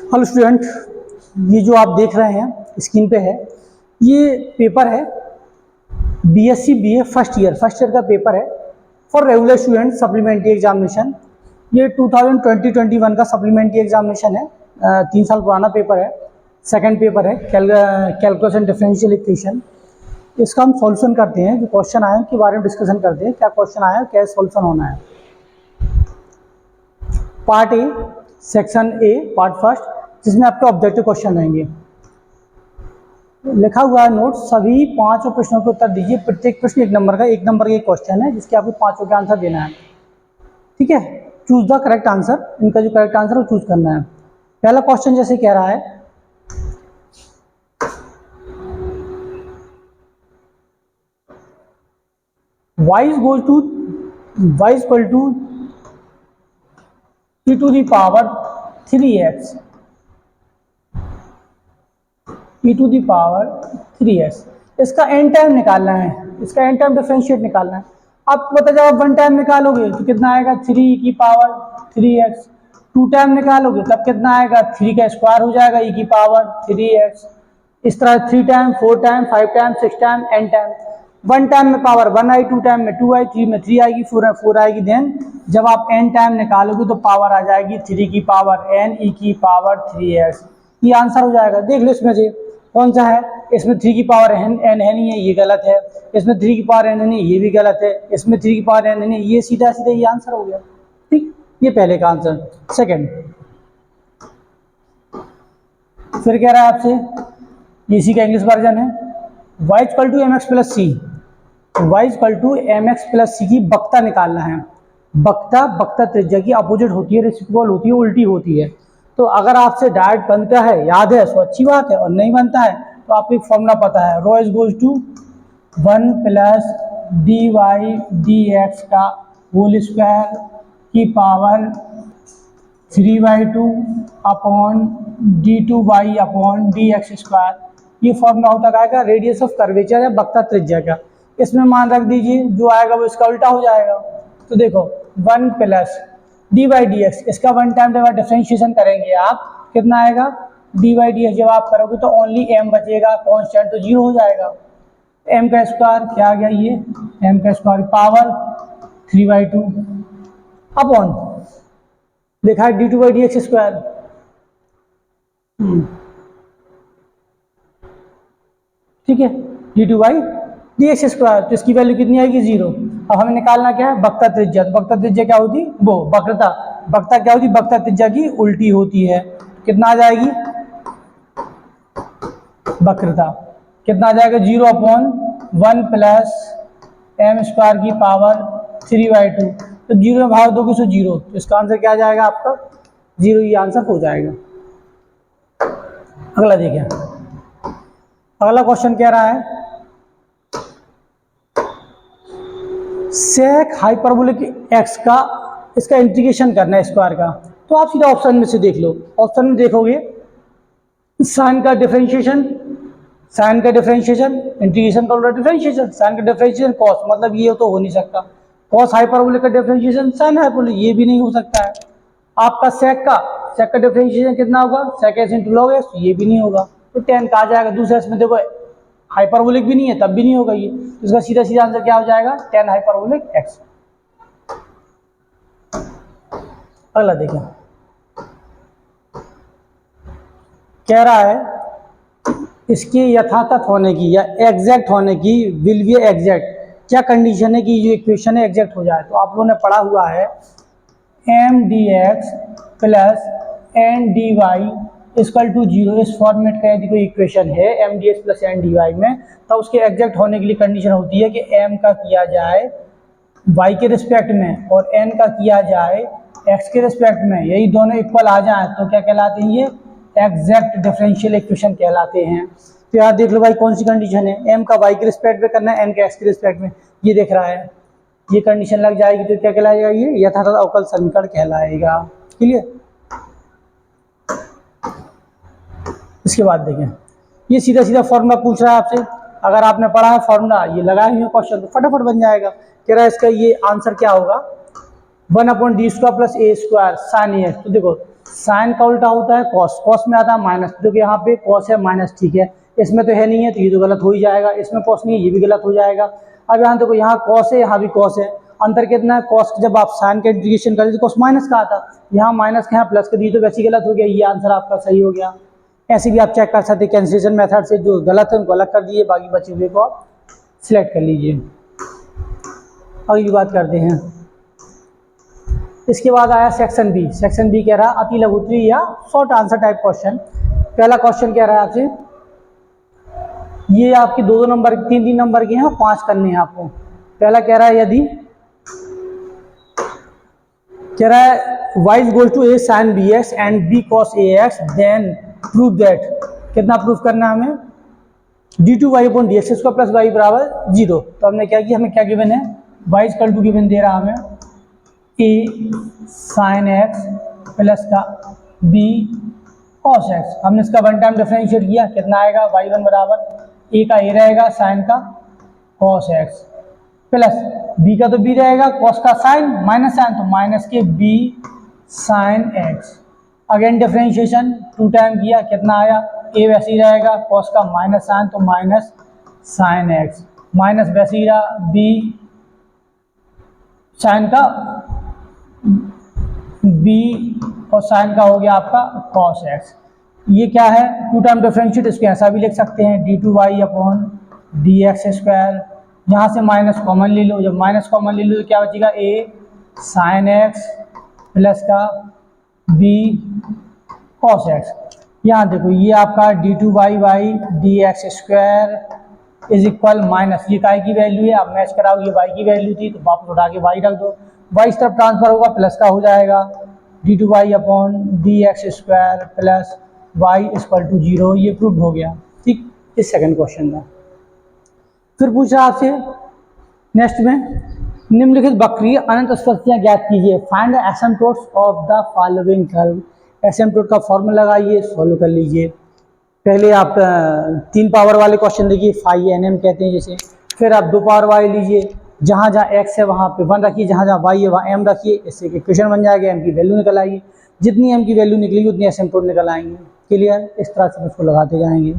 Hello student, ये जो आप देख रहे हैं स्क्रीन पे है, ये पेपर है बीएससी बीए फर्स्ट ईयर का पेपर है for regular student supplementary examination. ये 2020-21 का सप्लीमेंट्री एग्जामिनेशन है। 3 साल पुराना पेपर है, सेकंड पेपर है कैलकुलस एंड डिफरेंशियल इक्वेशन। इसका हम सॉल्यूशन करते हैं, जो क्वेश्चन आए के बारे में डिस्कशन करते हैं, क्या क्वेश्चन आया, क्या सॉल्यूशन होना है। Part A, section A, part first, जिसमें आपके ऑब्जेक्टिव क्वेश्चन रहेंगे। लिखा हुआ है नोट, सभी 5 प्रश्नों के उत्तर दीजिए। प्रत्येक प्रश्न 1 नंबर का, 1 नंबर का एक क्वेश्चन है जिसके आपको 5 के आंसर देना है। ठीक है, चूज द करेक्ट आंसर। इनका जो करेक्ट आंसर है वो चूज करना है। पहला क्वेश्चन जैसे कह रहा है, y is equal to e to the power 3x, e to the power 3x। इसका एन टाइम निकालना है, इसका एन टाइम डिफरेंशिएट निकालना है। आप पता जब आप 1 टाइम निकालोगे तो कितना आएगा 3 की पावर 3x। 2 टाइम निकालोगे तब कितना आएगा 3 का स्क्वायर हो जाएगा e की पावर 3x। इस तरह 3 time, 4 time, 5 time, 6 time, n time. 1 time में पावर 1 आई, 2 टाइम में 2 आई, 3 में 3 आएगी, 4 आएगी। देन जब आप n टाइम निकालोगे तो पावर आ जाएगी 3 की पावर n e की पावर 3x। ये आंसर हो जाएगा। देख लो इसमें से कौन सा है। इसमें 3 की पावर n है नहीं है, ये गलत है। इसमें 3 की पावर n नहीं, ये भी गलत है। इसमें 3 की पावर n नहीं, ये सीधा सीधा ये आंसर हो गया। ठीक, ये पहले का आंसर। सेकंड, फिर कह रहा है आपसे, इसी का इंग्लिश वर्जन है, y equal to mx plus C, y equal to mx plus C की बक्ता निकालना है। बक्ता त्रिज्या की अपोजिट होती है, रेसिप्रोकल होती है, उल्टी होती है। तो अगर आपसे डायरेक्ट बनता है, याद है तो अच्छी बात है, और नहीं बनता है तो आपको एक फॉर्मूला पता है, rho is goes to 1 plus dy dx का होल स्क्वायर की power 3/2 upon d2y upon dx square. ये फॉर्मूला होता है रेडियस ऑफ कर्वेचर है, बक्ता त्रिज्या का। इसमें मान रख दीजिए, जो आएगा वो इसका उल्टा हो जाएगा। तो देखो 1 प्लस dy dx, इसका 1 टाइम जब डिफरेंशिएशन करेंगे आप, कितना आएगा dy dx। जब आप करोगे तो ओनली m बचेगा, कांस्टेंट तो 0 हो जाएगा। m का स्क्वायर क्या आ गया, ये m का स्क्वायर पावर 3/2 अपॉन लिखा है d2 dx स्क्वायर। ठीक है, d2 dx स्क्वायर। तो इसकी वैल्यू कितनी आएगी 0। अब हमें निकालना क्या है, बक्ता त्रिज्या। बक्ता त्रिज्या क्या होती, वो बक्ता क्या होती, बक्ता त्रिज्या की उल्टी होती है। कितना आ जाएगी वक्रता, कितना आ जाएगा 0 अपॉन 1 प्लस m स्क्वायर की पावर 3/2। तो 0 में भाग दोगे तो 0, तो इसका आंसर क्या आ जाएगा आपका 0। ये आंसर हो जाएगा। अगला देखिए, अगला क्वेश्चन कह रहा है, सेक हाइपरबोलिक x का, इसका इंटीग्रेशन करना है स्क्वायर का। तो आप सीधा ऑप्शन में से देख लो। ऑप्शन में देखोगे साइन का डिफरेंशिएशन, इंटीग्रेशन का उल्टा डिफरेंशिएशन। साइन का डिफरेंशिएशन कॉस, मतलब ये तो हो नहीं सकता। कॉस हाइपरबोलिक का डिफरेंशिएशन साइन हाइपरबोलिक, ये भी नहीं हो सकता है। आपका सेक का डिफरेंशिएशन कितना होगा, sec x into log x, ये भी नहीं होगा। तो tan का आ जाएगा। दूसरा इसमें देखो हाइपरबोलिक भी नहीं है, तब भी नहीं होगा ये। तो इसका सीधा सीधा आंसर क्या हो जाएगा, tan हाइपरबोलिक x। अगला देखें, कह रहा है इसके यथातथ होने की या एग्जैक्ट होने की, विल बी एग्जैक्ट, क्या कंडीशन है कि जो इक्वेशन है एग्जैक्ट हो जाए। तो आप लोगों ने पढ़ा हुआ है m dx plus n dy equal to 0। इस फॉर्मेट का यदि कोई इक्वेशन है m dx plus n dy में, तो उसके एग्जैक्ट होने के लिए कंडीशन होती है कि m का किया जाए y के रिस्पेक्ट में और n का किया जाए x के रिस्पेक्ट में। यही दोनों इक्वल आ जाए तो क्या कहलाते हैं, ये एग्जैक्ट डिफरेंशियल इक्वेशन कहलाते हैं। तो यहाँ देख लो भाई कौन सी कंडीशन है, m का y के रिस्पेक्ट में करना है, n का x के रिस्पेक्ट में। ये देख रहा है, ये कंडीशन लग जाएगी तो क्या कहलाएगा, ये यथातथ अवकल समीकरण कहलाएगा। क्लियर। इसके बाद देखें, ये सीधा सीधा फॉर्मूला पूछ रहा है आपसे। अगर आपने पढ़ा है फॉर्मूला, ये लगाए हुए क्वेश्चन, तो फटाफट बन जाएगा। कह रहा है इसका ये आंसर क्या होगा, 1/d² plus a² sin ax। तो देखो साइन का उल्टा होता है कॉस, कॉस में आता है माइनस, जो कि यहाँ पे कॉस है माइनस, ठीक है, इसमें तो है नहीं है तो ये तो गलत हो ही जाएगा, इसमें कॉस नहीं है ये भी गलत हो जाएगा। अब यहाँ देखो यहाँ कॉस है यहाँ भी कॉस है, अंतर कितना है, कॉस जब आप साइन का इंटीग्रेशन करते तो कॉस माइनस का आता, यहाँ माइनस का यहाँ प्लस का दिए तो वैसे गलत हो गया, ये आंसर आपका सही हो गया। ऐसे भी आप चेक कर सकते हैं कैंसिलेशन मेथड से, जो गलत है उनको अलग कर दिए, बाकी बचे हुए को आप सिलेक्ट कर लीजिए। अगली बात करते हैं, इसके बाद आया सेक्शन बी। सेक्शन बी कह रहा है अति लघुत्तरी या शॉर्ट आंसर टाइप क्वेश्चन। पहला क्वेश्चन कह रहा है आपसे, ये आपकी 2-2 नंबर 3-3 नंबर के हैं, 5 करने हैं आपको। पहला कह रहा है यदि कह रहा है y is equal to a sin bx and b cos ax then prove that, कितना प्रूफ करना है हमें, d2y upon dx square plus y बराबर 0। तो हमने क्या किया, हमें क्या गिवन है, y is equal to given दे रहा हमें a sin x प्लस का b cos x। हमने इसका वन टाइम डिफरेंशिएट किया, कितना आएगा, y1 बराबर a का a रहेगा sin का cos x प्लस b का तो b रहेगा cos का sin माइनस साइन तो माइनस के b sin x। Again differentiation 2 time किया, कितना आया, a वैसे ही रहेगा cos का माइनस साइन तो माइनस sin x माइनस वैसे ही रहा b sin का b और sin का हो गया आपका cos x। ये क्या है, 2 टाइम डिफरेंशिएट, इसको ऐसा भी लिख सकते हैं d2y अपॉन dx स्क्वायर, यहाँ से माइनस कॉमन ले लो, जब माइनस कॉमन ले लो तो क्या बचेगा, a sin x प्लस का b cos x। यहाँ देखो ये आपका d2y dx square is equal minus, ये काय की वैल्यू है, अब मैच कराओ, ये y की वैल्यू थी तो वापस उठा के y रख दो, y इस तरफ ट्रांसफर होगा प्लस का हो जाएगा, d2y upon dx square plus y equal to 0। ये प्रूव हो गया, ठीक। इस सेकंड क्वेश्चन में फिर पूछा आपसे नेक्स्ट में, निम्नलिखित वक्रीय अनंत स्पर्शियां ज्ञात कीजिए, find the asymptotes of the following curve. Asymptote का फॉर्मूला लगाइए, सॉल्व कर लीजिए। पहले आप 3 पावर वाले क्वेश्चन देखिए, फाई nm कहते हैं जैसे, फिर आप 2 पावर वाले लीजिए, जहाँ जहाँ x है वहाँ पे 1 रखिए, जहाँ जहाँ y है वहाँ m रखिए, इससे इक्वेशन बन जाएगा, m की वैल्यू निकल आएगी, जितनी m की वैल्यू निकलेगी उतनी एसिम्पटोट निकल आएंगे। क्लियर, इस तरह से उसको लगाते जाएंगे।